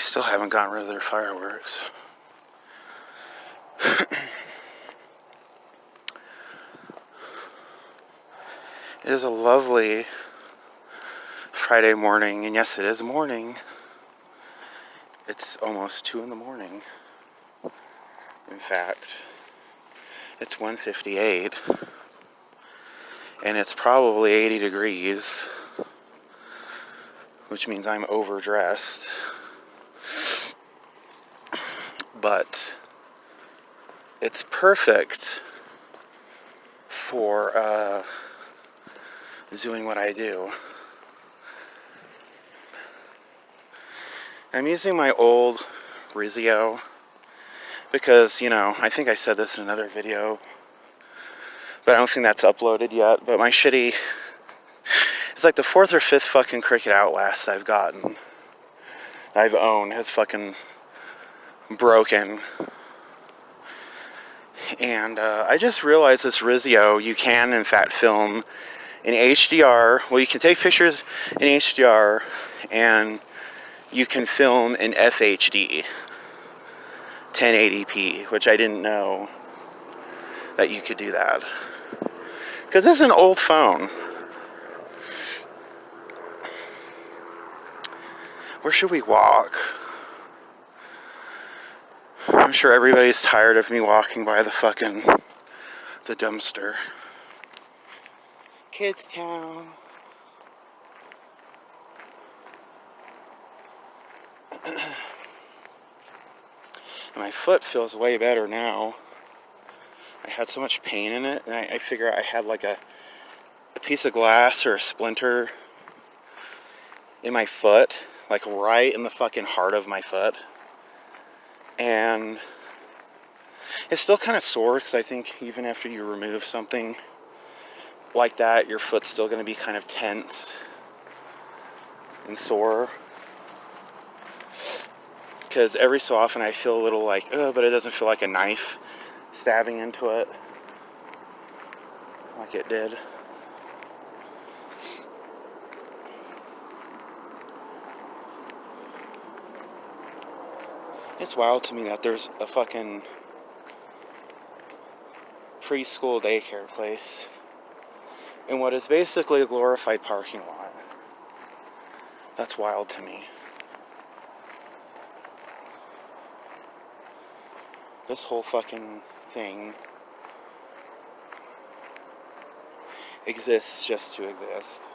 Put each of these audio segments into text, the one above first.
still haven't gotten rid of their fireworks. It is a lovely Friday morning, and yes, it is morning. It's almost 2 in the morning. In fact, it's 1:58, and it's probably 80 degrees, which means I'm overdressed. But it's perfect for doing what I do. I'm using my old Rizio because, I think I said this in another video, but I don't think that's uploaded yet. But my shitty, it's like the 4th or 5th fucking Cricket Outlast I've owned has fucking broken. And I just realized this Rizio, you can in fact film in HDR. Well, you can take pictures in HDR, and you can film in FHD 1080p, which I didn't know that you could do that. Because this is an old phone. Where should we walk? I'm sure everybody's tired of me walking by the dumpster. Kids Town. My foot feels way better now. I had so much pain in it, and I figure I had like a piece of glass or a splinter in my foot, like right in the fucking heart of my foot. And it's still kind of sore, because I think even after you remove something like that, your foot's still going to be kind of tense and sore. Because every so often I feel a little like, but it doesn't feel like a knife stabbing into it like it did. It's wild to me that there's a fucking preschool daycare place in what is basically a glorified parking lot. That's wild to me. This whole fucking thing exists just to exist.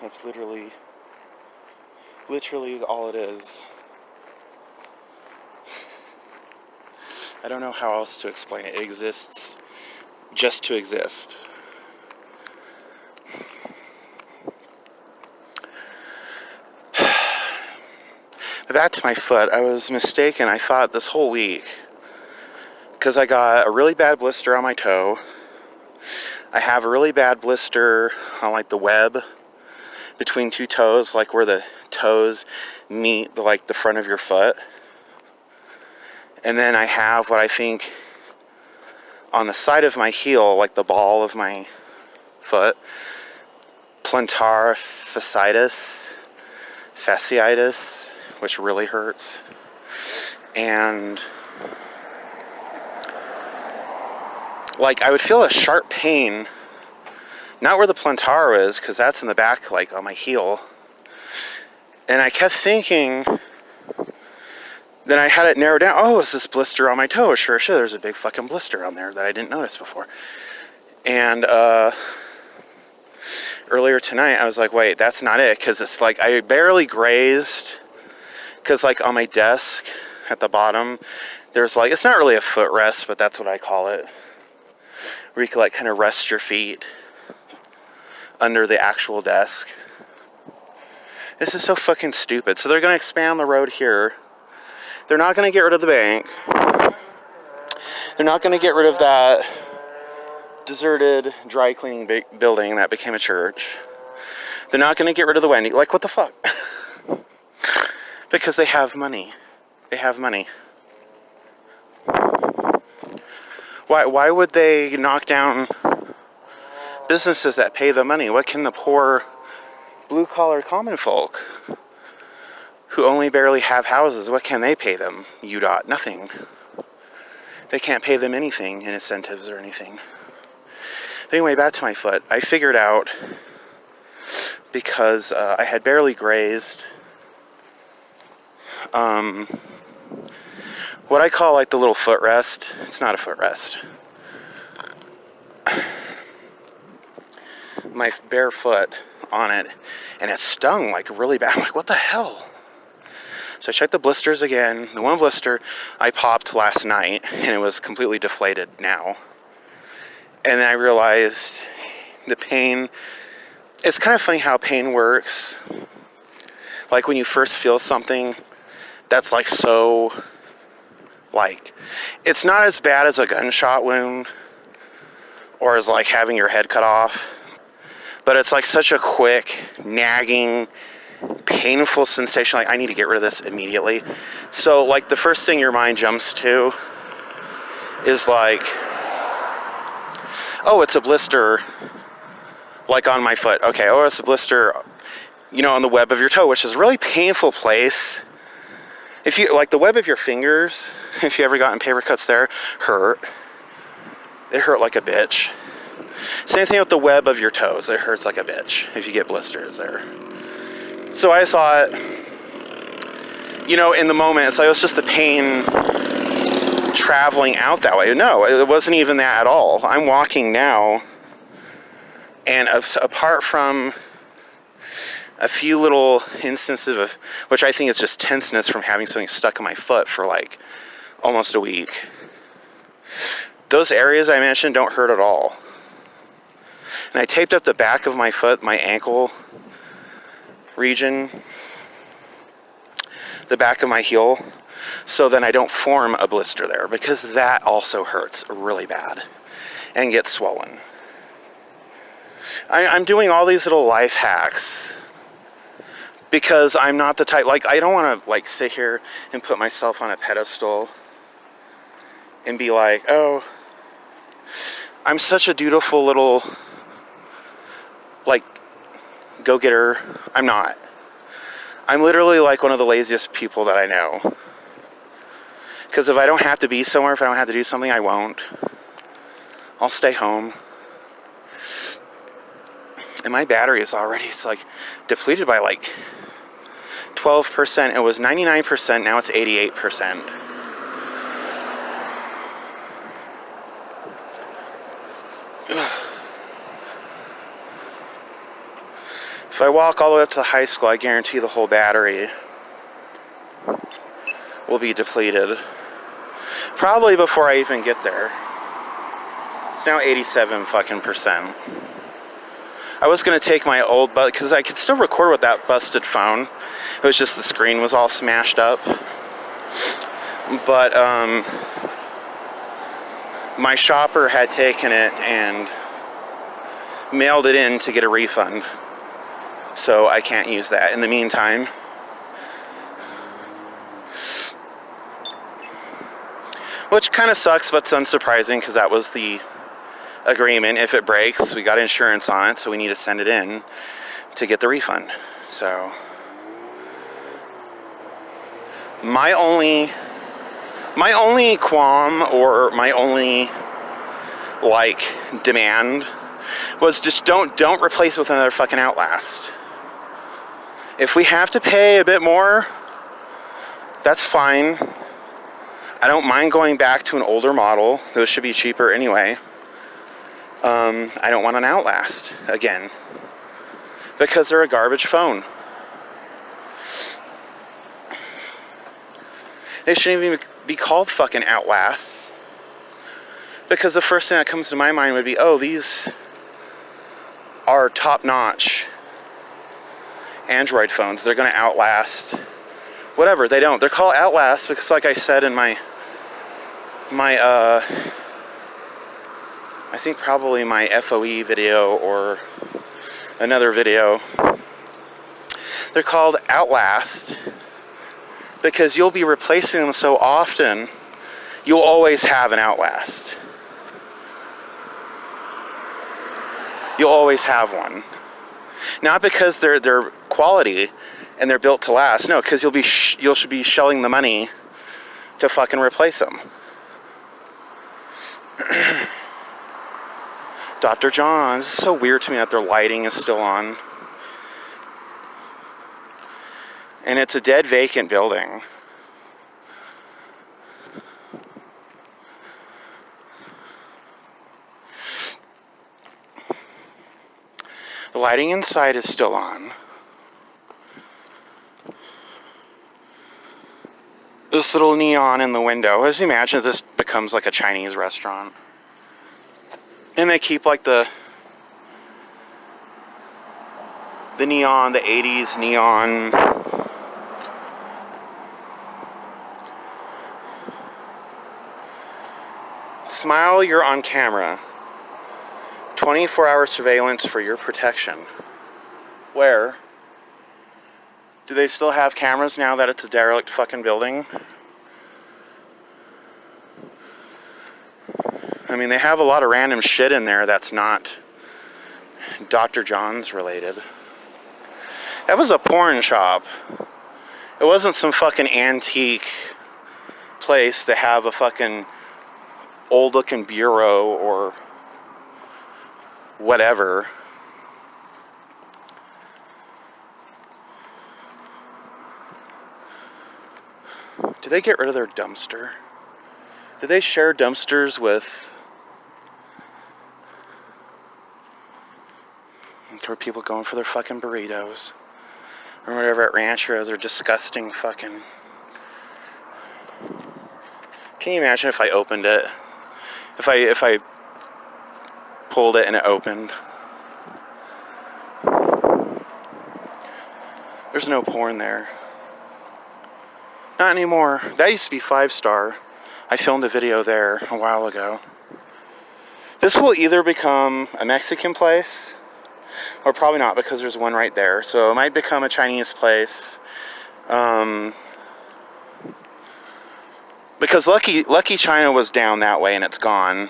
That's literally all it is. I don't know how else to explain it. It exists just to exist. Back to my foot. I was mistaken, I thought, this whole week, because I got a really bad blister on my toe. I have a really bad blister on like the web between two toes, like where the toes meet the front of your foot. And then I have what I think on the side of my heel, like the ball of my foot, plantar fasciitis, which really hurts. And I would feel a sharp pain, not where the plantar is, because that's in the back, on my heel. And I kept thinking, then I had it narrowed down. Oh, is this blister on my toe? Sure, there's a big fucking blister on there that I didn't notice before. And earlier tonight, I was like, wait, that's not it, because it's I barely grazed. Because on my desk at the bottom, there's it's not really a footrest, but that's what I call it, where you can kind of rest your feet under the actual desk. This is so fucking stupid. So they're going to expand the road here. They're not going to get rid of the bank. They're not going to get rid of that deserted dry cleaning building that became a church. They're not going to get rid of the Wendy. What the fuck? Because they have money. They have money. Why would they knock down businesses that pay the money? What can the poor blue-collar common folk who only barely have houses, what can they pay them? UDOT, nothing. They can't pay them anything in incentives or anything. But anyway, back to my foot. I figured out, because I had barely grazed, what I call like the little footrest. It's not a footrest. My bare foot on it, and it stung like really bad. I'm like, what the hell? So I checked the blisters again. The one blister I popped last night, and it was completely deflated now. And then I realized the pain. It's kind of funny how pain works. Like when you first feel something that's like so, like, it's not as bad as a gunshot wound or as like having your head cut off, but it's like such a quick, nagging, painful sensation. Like, I need to get rid of this immediately. So like the first thing your mind jumps to is like, oh, it's a blister, like on my foot. Okay, oh, it's a blister, you know, on the web of your toe, which is a really painful place. If you, like the web of your fingers, if you ever gotten paper cuts there, hurt. They hurt like a bitch. Same thing with the web of your toes. It hurts like a bitch if you get blisters there. So I thought, you know, in the moment, it's like, it's just the pain traveling out that way. No, it wasn't even that at all. I'm walking now, and apart from a few little instances of, which I think is just tenseness from having something stuck in my foot for like almost a week, those areas I mentioned don't hurt at all. And I taped up the back of my foot, my ankle region, the back of my heel, so then I don't form a blister there, because that also hurts really bad and gets swollen. I'm doing all these little life hacks because I'm not the type, like, I don't want to like sit here and put myself on a pedestal and be like, oh, I'm such a dutiful little, like, go-getter. I'm not. I'm literally like one of the laziest people that I know. Because if I don't have to be somewhere, if I don't have to do something, I won't. I'll stay home. And my battery is already, it's like depleted by like 12%. It was 99%, now it's 88%. If I walk all the way up to the high school, I guarantee the whole battery will be depleted. Probably before I even get there. It's now 87 fucking percent. I was going to take my old, because I could still record with that busted phone. It was just the screen was all smashed up. But my shopper had taken it and mailed it in to get a refund. So I can't use that in the meantime. Which kind of sucks, but it's unsurprising because that was the agreement. If it breaks, we got insurance on it, so we need to send it in to get the refund. So my only qualm, or my only like demand, was just don't replace it with another fucking Outlast. If we have to pay a bit more, that's fine. I don't mind going back to an older model. Those should be cheaper anyway. I don't want an Outlast again, because they're a garbage phone. They shouldn't even be called fucking Outlasts, because the first thing that comes to my mind would be, oh, these are top-notch Android phones. They're going to outlast whatever. They don't. They're called Outlast because, like I said in my I think probably my FOE video or another video, they're called Outlast because you'll be replacing them so often, you'll always have an Outlast. You'll always have one. Not because their quality and they're built to last. No, because you'll should be shelling the money to fucking replace them. Dr. John's. It's so weird to me that their lighting is still on. And it's a dead vacant building. The lighting inside is still on. This little neon in the window. Just imagine if this becomes like a Chinese restaurant. And they keep like the neon, the 80s neon. Smile, you're on camera. 24-hour surveillance for your protection. Where? Do they still have cameras now that it's a derelict fucking building? I mean, they have a lot of random shit in there that's not Dr. John's related. That was a porn shop. It wasn't some fucking antique place to have a fucking old-looking bureau or whatever. Did they get rid of their dumpster? Do they share dumpsters with... There were people going for their fucking burritos. Or whatever at Rancheros, their disgusting fucking... Can you imagine if I opened it? If I pulled it and it opened? There's no porn there. Not anymore. That used to be 5-star. I filmed a video there a while ago. This will either become a Mexican place, or probably not, because there's one right there. So it might become a Chinese place. Because Lucky China was down that way and it's gone.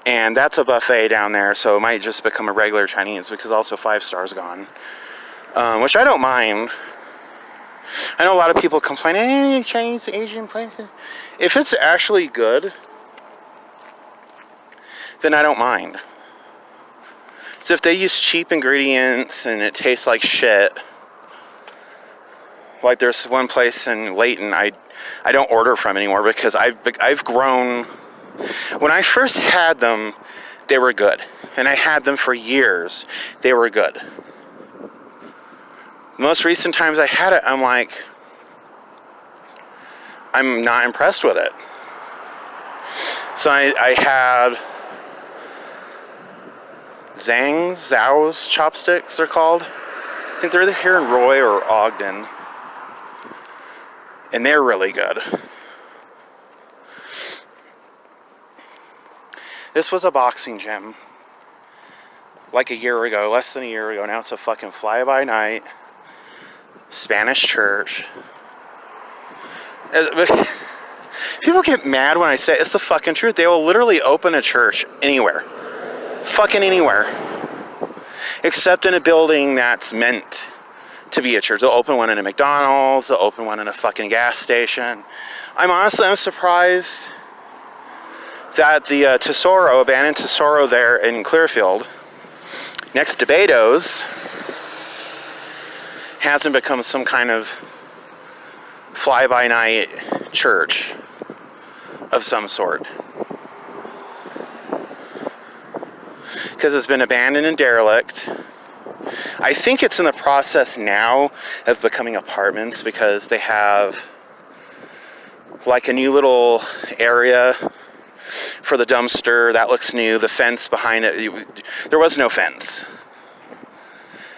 And that's a buffet down there, so it might just become a regular Chinese, because also 5-star's gone. Which I don't mind. I know a lot of people complain, hey, Chinese, Asian places. If it's actually good, then I don't mind. So if they use cheap ingredients and it tastes like shit, like there's one place in Layton I don't order from anymore, because I've grown. When I first had them, they were good, and I had them for years. They were good. Most recent times I had it, I'm like, I'm not impressed with it. So I had Zhao's chopsticks, they're called. I think they're either here in Roy or Ogden. And they're really good. This was a boxing gym. Like a year ago, less than a year ago. Now it's a fucking fly-by-night Spanish church. People get mad when I say it. It's the fucking truth. They will literally open a church anywhere. Fucking anywhere. Except in a building that's meant to be a church. They'll open one in a McDonald's. They'll open one in a fucking gas station. I'm surprised that the abandoned Tesoro there in Clearfield, next to Beto's, hasn't become some kind of fly-by-night church of some sort. Because it's been abandoned and derelict. I think it's in the process now of becoming apartments, because they have like a new little area for the dumpster. That looks new. The fence behind it, there was no fence.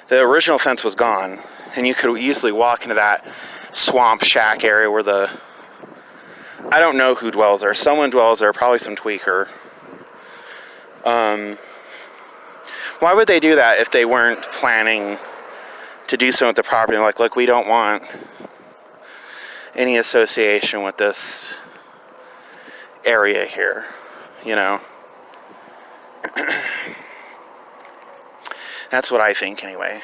The original fence was gone, and you could easily walk into that swamp shack area where I don't know who dwells there. Someone dwells there, probably some tweaker. Why would they do that if they weren't planning to do so with the property? Like, look, we don't want any association with this area here, you know? That's what I think, anyway.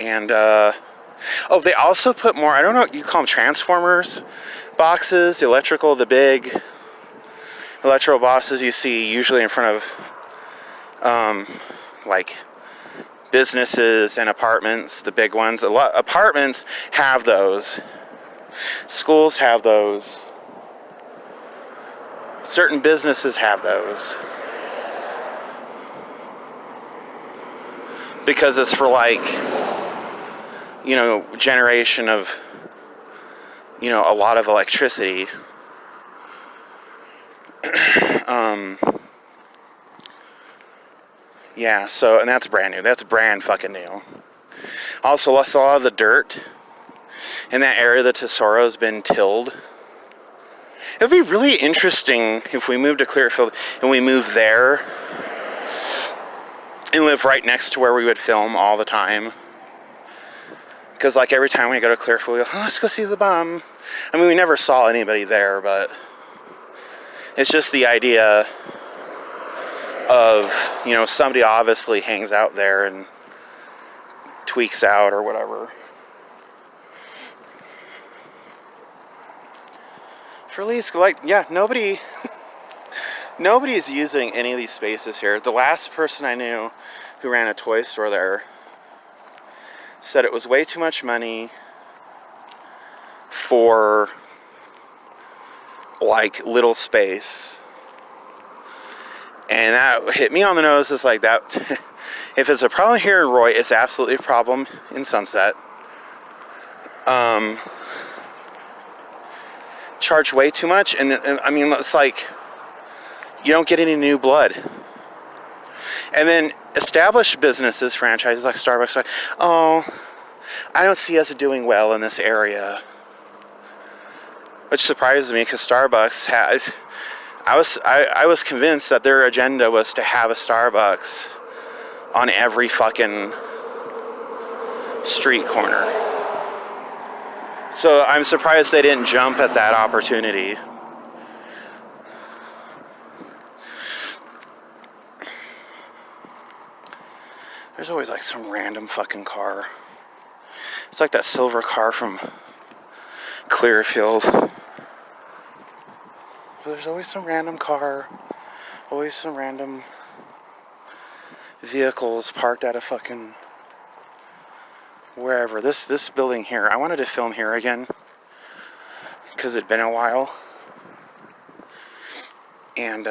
And, oh, they also put more, I don't know, you call them transformers boxes, the big electrical boxes you see usually in front of, like, businesses and apartments, the big ones. Apartments have those. Schools have those. Certain businesses have those. Because it's for, like, you know, generation of, you know, a lot of electricity. Yeah, so, and that's brand new. That's brand fucking new. Also, a lot of the dirt in that area, the Tesoro's been tilled. It would be really interesting if we moved to Clearfield and we moved there and live right next to where we would film all the time. Because, like, every time we go to Clearfield, we go, oh, let's go see the bomb. I mean, we never saw anybody there, but it's just the idea of, you know, somebody obviously hangs out there and tweaks out or whatever. For at least, like, yeah, nobody is using any of these spaces here. The last person I knew who ran a toy store there said it was way too much money for, like, little space. And that hit me on the nose. It's like that. If it's a problem here in Roy, it's absolutely a problem in Sunset. Charge way too much, and I mean, it's like you don't get any new blood. And then established businesses, franchises like Starbucks, like, oh, I don't see us doing well in this area, which surprises me because Starbucks has. I was convinced that their agenda was to have a Starbucks on every fucking street corner. So I'm surprised they didn't jump at that opportunity. There's always like some random fucking car. It's like that silver car from Clearfield. There's always some random car, always some random vehicles parked at a fucking wherever. This building here, I wanted to film here again because it'd been a while. And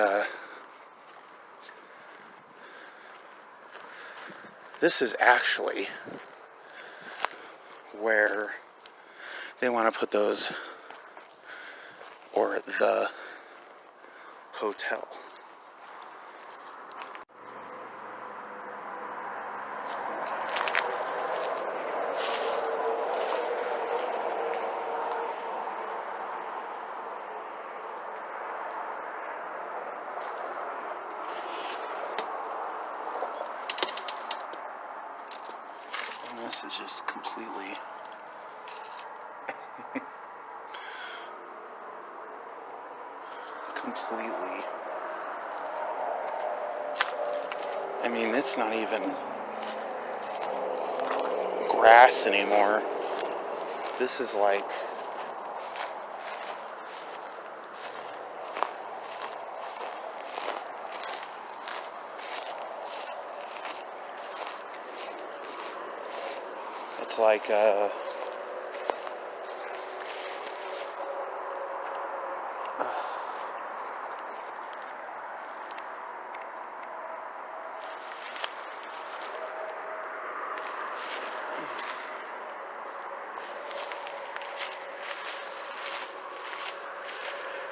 this is actually where they want to put those, or the hotel. And this is just completely I mean, it's not even grass anymore. This is like it's like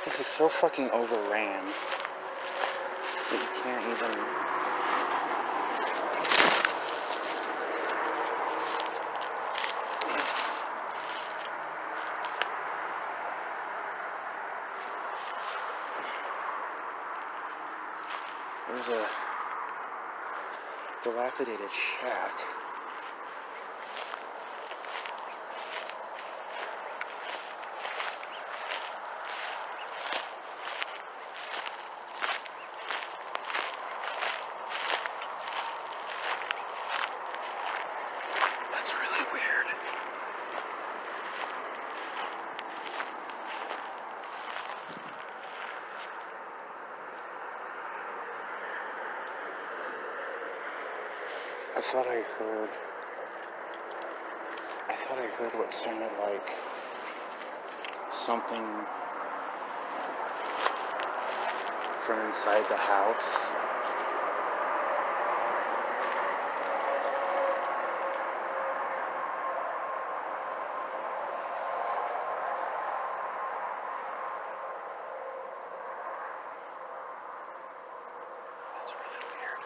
this is so fucking overran that you can't even. There's a dilapidated shack. That's really I thought I heard what sounded like something from inside the house. That's really weird.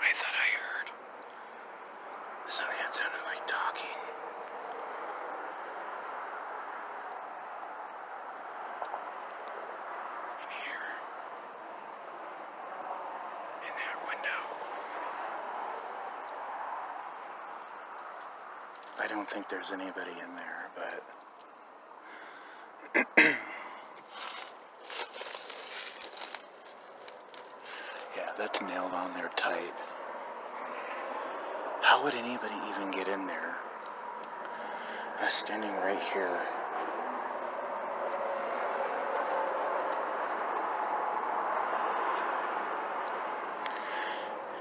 I thought I heard something that sounded like talking. In here. In that window. I don't think there's anybody in there, but... yeah, that's nailed on there tight. How would anybody even get in there? I was standing right here.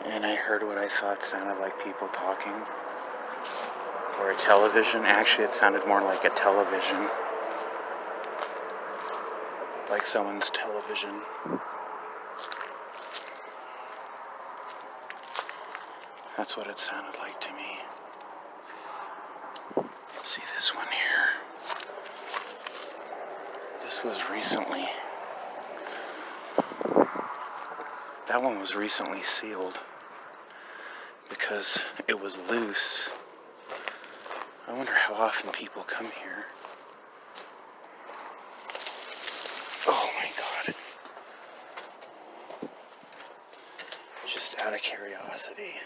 And I heard what I thought sounded like people talking. Or a television. Actually, it sounded more like a television. Like someone's television. That's what it sounded like to me. See this one here? This was recently. That one was recently sealed because it was loose. I wonder how often people come here. Oh my God. Just out of curiosity.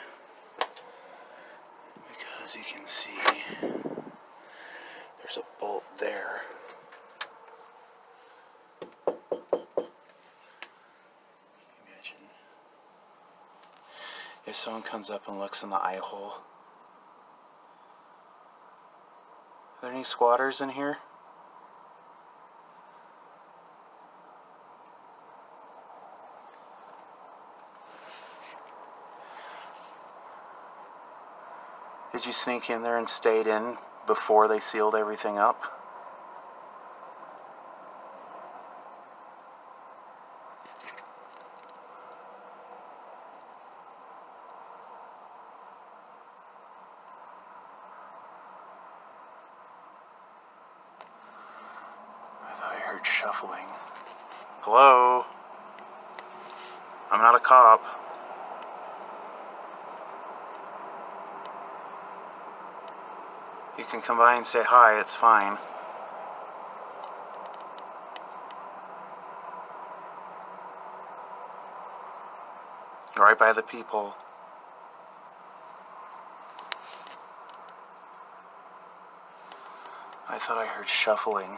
Because you can see there's a bolt there. Imagine if someone comes up and looks in the eye hole. Are there any squatters in here? Did you sneak in there and stayed in before they sealed everything up? I thought I heard shuffling. Hello? I'm not a cop. You can come by and say hi, it's fine. Right by the peephole. I thought I heard shuffling.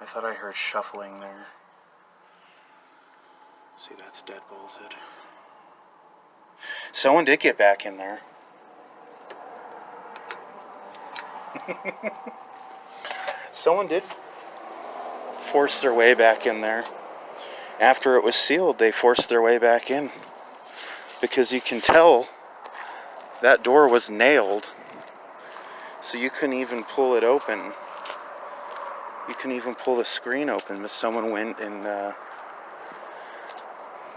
I thought I heard shuffling there. See, that's dead bolted. Someone did get back in there. Someone did force their way back in there. After it was sealed, they forced their way back in. Because you can tell that door was nailed. So you couldn't even pull it open. You couldn't even pull the screen open, but someone went and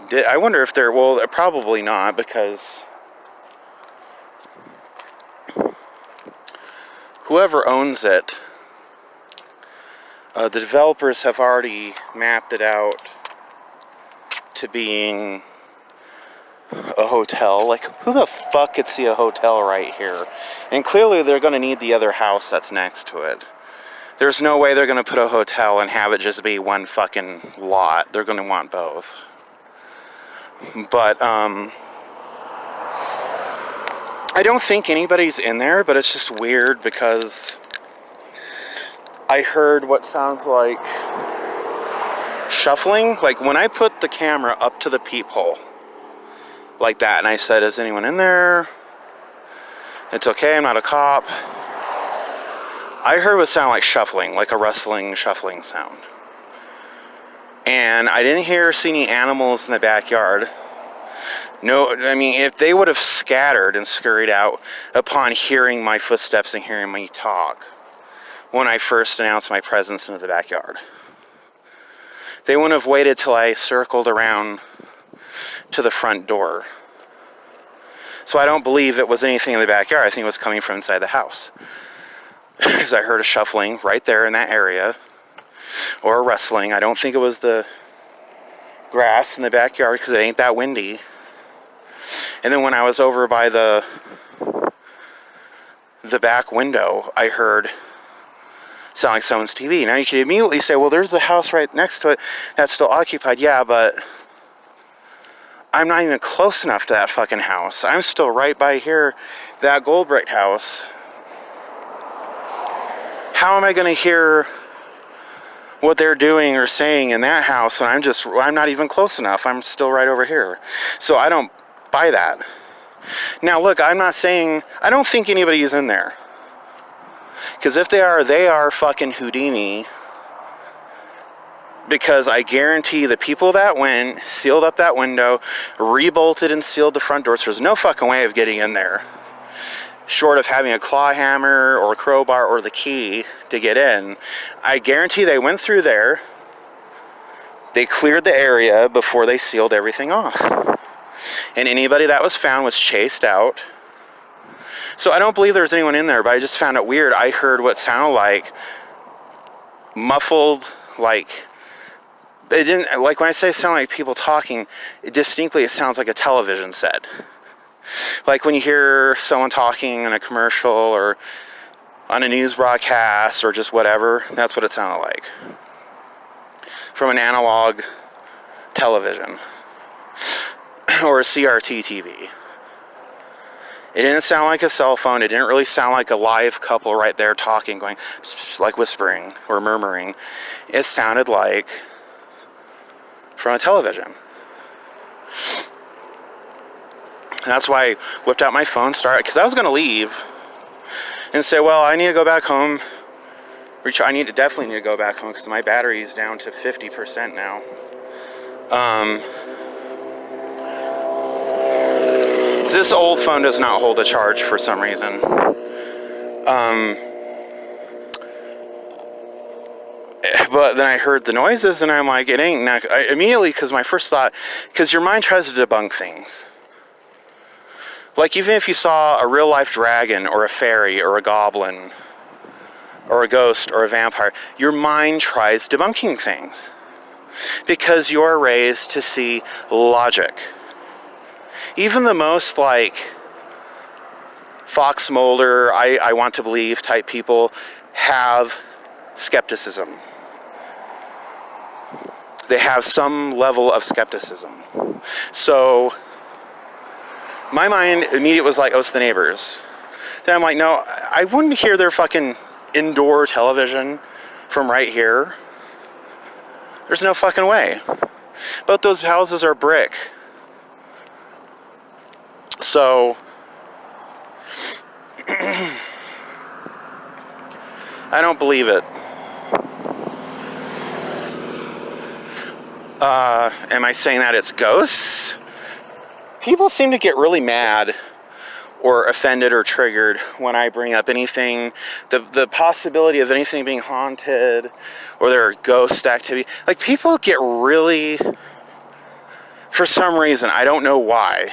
did. I wonder if they're, well, probably not, because whoever owns it, the developers have already mapped it out to being a hotel. Like, who the fuck could see a hotel right here? And clearly they're going to need the other house that's next to it. There's no way they're going to put a hotel and have it just be one fucking lot. They're going to want both. But, I don't think anybody's in there, but it's just weird because I heard what sounds like shuffling. Like when I put the camera up to the peephole like that and I said, is anyone in there? It's okay, I'm not a cop. I heard what sounded like shuffling, like a rustling, shuffling sound. And I didn't see any animals in the backyard. No, I mean, if they would have scattered and scurried out upon hearing my footsteps and hearing me talk when I first announced my presence into the backyard. They wouldn't have waited till I circled around to the front door. So I don't believe it was anything in the backyard. I think it was coming from inside the house. Because I heard a shuffling right there in that area. Or a rustling. I don't think it was the grass in the backyard because it ain't that windy. And then when I was over by the back window, I heard sound like someone's TV. Now you could immediately say, well, there's the house right next to it that's still occupied. Yeah, but I'm not even close enough to that fucking house. I'm still right by here, that gold brick house. How am I going to hear what they're doing or saying in that house when I'm not even close enough? I'm still right over here. So I don't buy that. Now look, I'm not saying, I don't think anybody's in there. Because if they are fucking Houdini. Because I guarantee the people that went, sealed up that window, rebolted and sealed the front door, so there's no fucking way of getting in there. Short of having a claw hammer or a crowbar or the key to get in. I guarantee they went through there. They cleared the area before they sealed everything off. And anybody that was found was chased out. So I don't believe there's anyone in there, but I just found it weird. I heard what sounded like muffled, like... It didn't, like when I say sound like people talking, it sounds like a television set. Like when you hear someone talking in a commercial or on a news broadcast or just whatever, that's what it sounded like. From an analog television or a CRT TV. It didn't sound like a cell phone. It didn't really sound like a live couple right there talking, going like whispering or murmuring. It sounded like from a television. And that's why I whipped out my phone, because I was going to leave and say, well, I need to go back home. Definitely need to go back home because my battery's down to 50% now. This old phone does not hold a charge for some reason. But then I heard the noises and I'm like, it ain't not. Immediately, because my first thought, because your mind tries to debunk things. Like even if you saw a real life dragon or a fairy or a goblin or a ghost or a vampire, your mind tries debunking things. Because you're raised to see logic. Even the most like Fox Mulder, I want to believe type people have skepticism. They have some level of skepticism. So my mind immediately was like, oh, it's the neighbors. Then I'm like, no, I wouldn't hear their fucking indoor television from right here. There's no fucking way. Both those houses are brick. So I don't believe it. Am I saying that it's ghosts? People seem to get really mad or offended or triggered when I bring up anything, the possibility of anything being haunted or there are ghost activity. Like people get really, for some reason, I don't know why.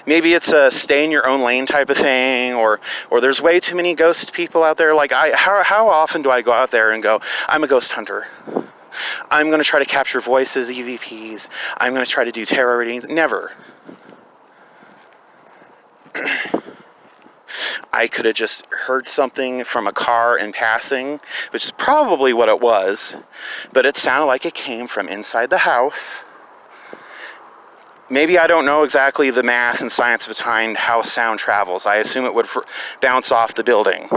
Maybe it's a stay in your own lane type of thing, or there's way too many ghost people out there. Like how often do I go out there and go, I'm a ghost hunter. I'm going to try to capture voices, EVPs. I'm going to try to do tarot readings. Never. I could have just heard something from a car in passing, which is probably what it was, but it sounded like it came from inside the house. maybe I don't know exactly the math and science behind how sound travels. I assume it would bounce off the building.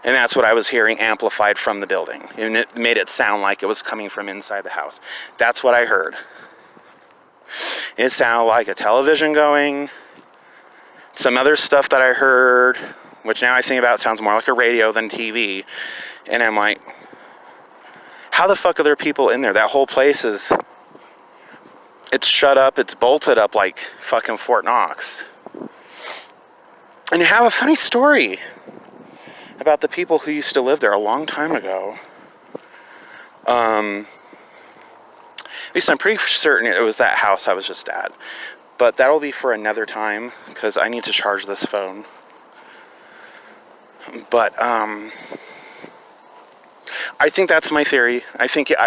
And that's what I was hearing amplified from the building. And it made it sound like it was coming from inside the house. That's what I heard. It sounded like a television going. Some other stuff that I heard, which now I think about sounds more like a radio than TV. And I'm like, how the fuck are there people in there? That whole place is, it's shut up, it's bolted up like fucking Fort Knox. And I have a funny story about the people who used to live there a long time ago. At least I'm pretty certain it was that house I was just at. But that'll be for another time, because I need to charge this phone. But, I think that's my theory.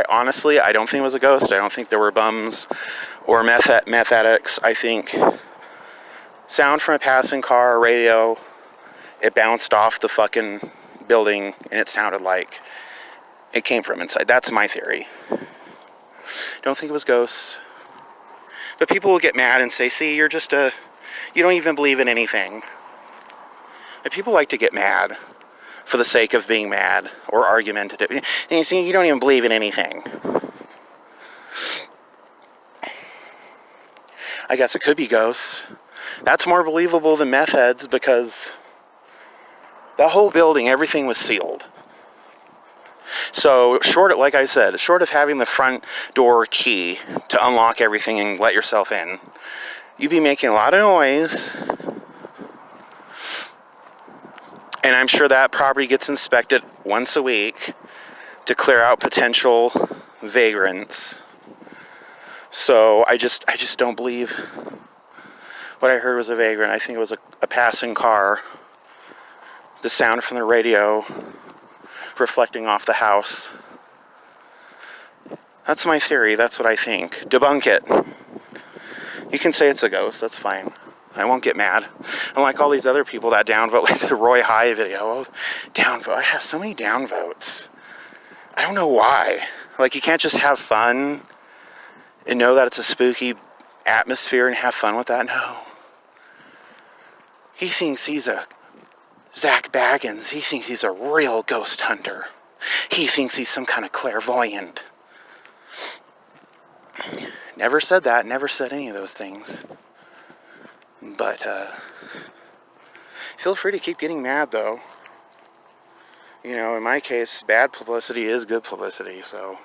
Honestly, I don't think it was a ghost. I don't think there were bums or meth addicts. I think sound from a passing car or radio, it bounced off the fucking building, and it sounded like it came from inside. That's my theory. Don't think it was ghosts. But people will get mad and say, see, you don't even believe in anything. And people like to get mad for the sake of being mad or argumentative. And you see, you don't even believe in anything. I guess it could be ghosts. That's more believable than meth heads, because the whole building, everything was sealed. So, like I said, short of having the front door key to unlock everything and let yourself in, you'd be making a lot of noise. And I'm sure that property gets inspected once a week to clear out potential vagrants. So I just don't believe what I heard was a vagrant. I think it was a passing car. The sound from the radio reflecting off the house. That's my theory. That's what I think. Debunk it. You can say it's a ghost. That's fine. I won't get mad. Unlike all these other people that downvote, like the Roy High video. Oh, downvote. I have so many downvotes. I don't know why. Like, you can't just have fun and know that it's a spooky atmosphere and have fun with that. No. He thinks he's a Zach Baggins. He thinks he's a real ghost hunter. He thinks he's some kind of clairvoyant. Never said that. Never said any of those things. But, feel free to keep getting mad, though. You know, in my case, bad publicity is good publicity, so